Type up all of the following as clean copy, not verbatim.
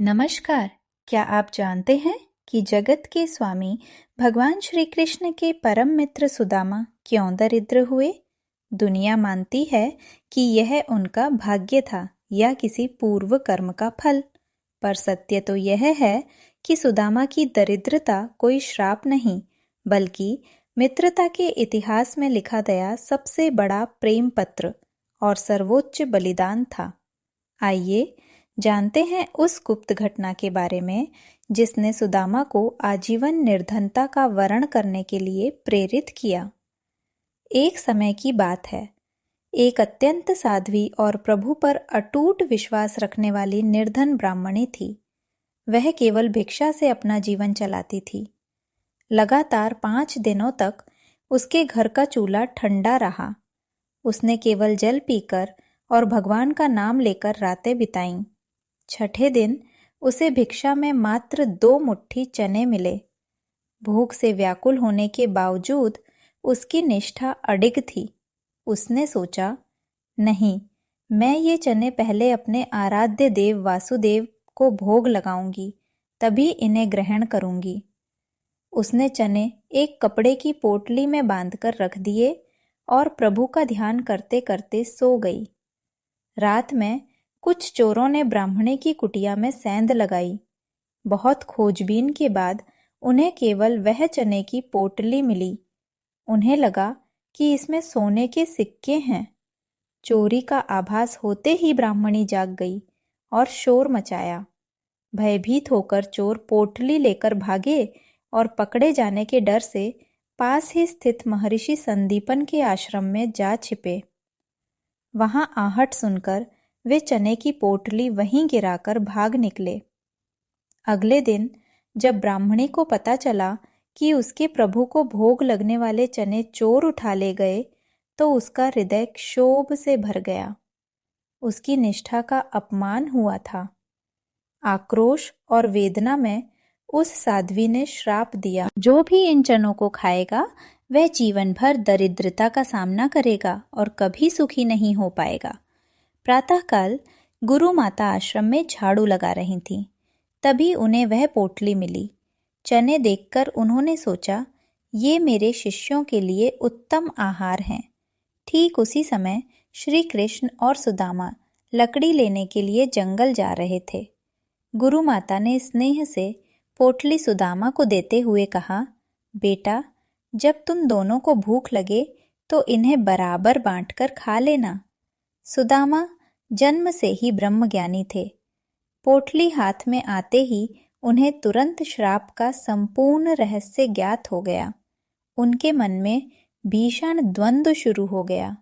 नमस्कार। क्या आप जानते हैं कि जगत के स्वामी भगवान श्री कृष्ण के परम मित्र सुदामा क्यों दरिद्र हुए? दुनिया मानती है कि यह उनका भाग्य था या किसी पूर्व कर्म का फल, पर सत्य तो यह है कि सुदामा की दरिद्रता कोई श्राप नहीं, बल्कि मित्रता के इतिहास में लिखा गया सबसे बड़ा प्रेम पत्र और सर्वोच्च बलिदान था। आइए जानते हैं उस गुप्त घटना के बारे में जिसने सुदामा को आजीवन निर्धनता का वरण करने के लिए प्रेरित किया। एक समय की बात है, एक अत्यंत साध्वी और प्रभु पर अटूट विश्वास रखने वाली निर्धन ब्राह्मणी थी। वह केवल भिक्षा से अपना जीवन चलाती थी। लगातार 5 दिनों तक उसके घर का चूल्हा ठंडा रहा। उसने केवल जल पीकर और भगवान का नाम लेकर रातें बिताईं। छठे दिन उसे भिक्षा में मात्र 2 मुट्ठी चने मिले। भूख से व्याकुल होने के बावजूद उसकी निष्ठा अडिग थी। उसने सोचा, नहीं, मैं ये चने पहले अपने आराध्य देव वासुदेव को भोग लगाऊंगी, तभी इन्हें ग्रहण करूंगी। उसने चने एक कपड़े की पोटली में बांधकर रख दिए और प्रभु का ध्यान करते करते सो गई। रात में कुछ चोरों ने ब्राह्मणी की कुटिया में सेंध लगाई। बहुत खोजबीन के बाद उन्हें केवल वह चने की पोटली मिली। उन्हें लगा कि इसमें सोने के सिक्के हैं। चोरी का आभास होते ही ब्राह्मणी जाग गई और शोर मचाया। भयभीत होकर चोर पोटली लेकर भागे और पकड़े जाने के डर से पास ही स्थित महर्षि संदीपन के आश्रम में जा छिपे। वहां आहट सुनकर वे चने की पोटली वहीं गिराकर भाग निकले। अगले दिन जब ब्राह्मणी को पता चला कि उसके प्रभु को भोग लगने वाले चने चोर उठा ले गए, तो उसका हृदय क्षोभ से भर गया। उसकी निष्ठा का अपमान हुआ था। आक्रोश और वेदना में उस साध्वी ने श्राप दिया, जो भी इन चनों को खाएगा वह जीवन भर दरिद्रता का सामना करेगा और कभी सुखी नहीं हो पाएगा। प्रातःकाल गुरु माता आश्रम में झाड़ू लगा रही थीं। तभी उन्हें वह पोटली मिली। चने देखकर उन्होंने सोचा, ये मेरे शिष्यों के लिए उत्तम आहार हैं। ठीक उसी समय श्री कृष्ण और सुदामा लकड़ी लेने के लिए जंगल जा रहे थे। गुरु माता ने स्नेह से पोटली सुदामा को देते हुए कहा, बेटा, जब तुम दोनों को भूख लगे तो इन्हें बराबर बांटकर खा लेना। सुदामा जन्म से ही ब्रह्मज्ञानी थे। पोटली हाथ में आते ही उन्हें तुरंत श्राप का संपूर्ण रहस्य ज्ञात हो गया। उनके मन में भीषण द्वंद्व शुरू हो गया।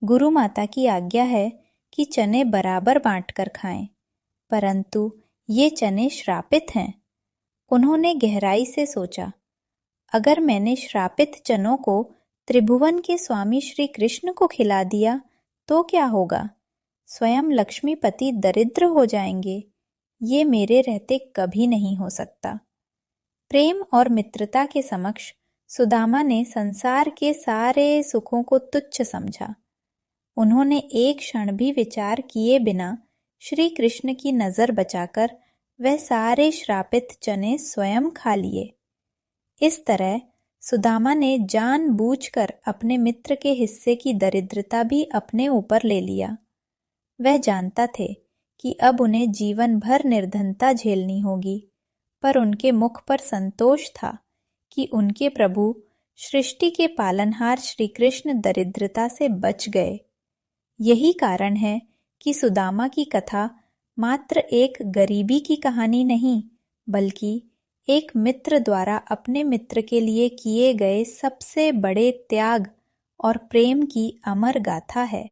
गुरु माता की आज्ञा है कि चने बराबर बांटकर खाएं, परंतु ये चने श्रापित हैं। उन्होंने गहराई से सोचा, अगर मैंने श्रापित चनों को त्रिभुवन के स्वामी श्री कृष्ण को खिला दिया तो क्या होगा? स्वयं लक्ष्मीपति दरिद्र हो जाएंगे। ये मेरे रहते कभी नहीं हो सकता। प्रेम और मित्रता के समक्ष सुदामा ने संसार के सारे सुखों को तुच्छ समझा। उन्होंने एक क्षण भी विचार किए बिना श्री कृष्ण की नजर बचाकर वह सारे श्रापित चने स्वयं खा लिए। इस तरह सुदामा ने जानबूझकर अपने मित्र के हिस्से की दरिद्रता भी अपने ऊपर ले लिया। वह जानता थे कि अब उन्हें जीवन भर निर्धनता झेलनी होगी, पर उनके मुख पर संतोष था कि उनके प्रभु सृष्टि के पालनहार श्री कृष्ण दरिद्रता से बच गए। यही कारण है कि सुदामा की कथा मात्र एक गरीबी की कहानी नहीं, बल्कि एक मित्र द्वारा अपने मित्र के लिए किए गए सबसे बड़े त्याग और प्रेम की अमर गाथा है।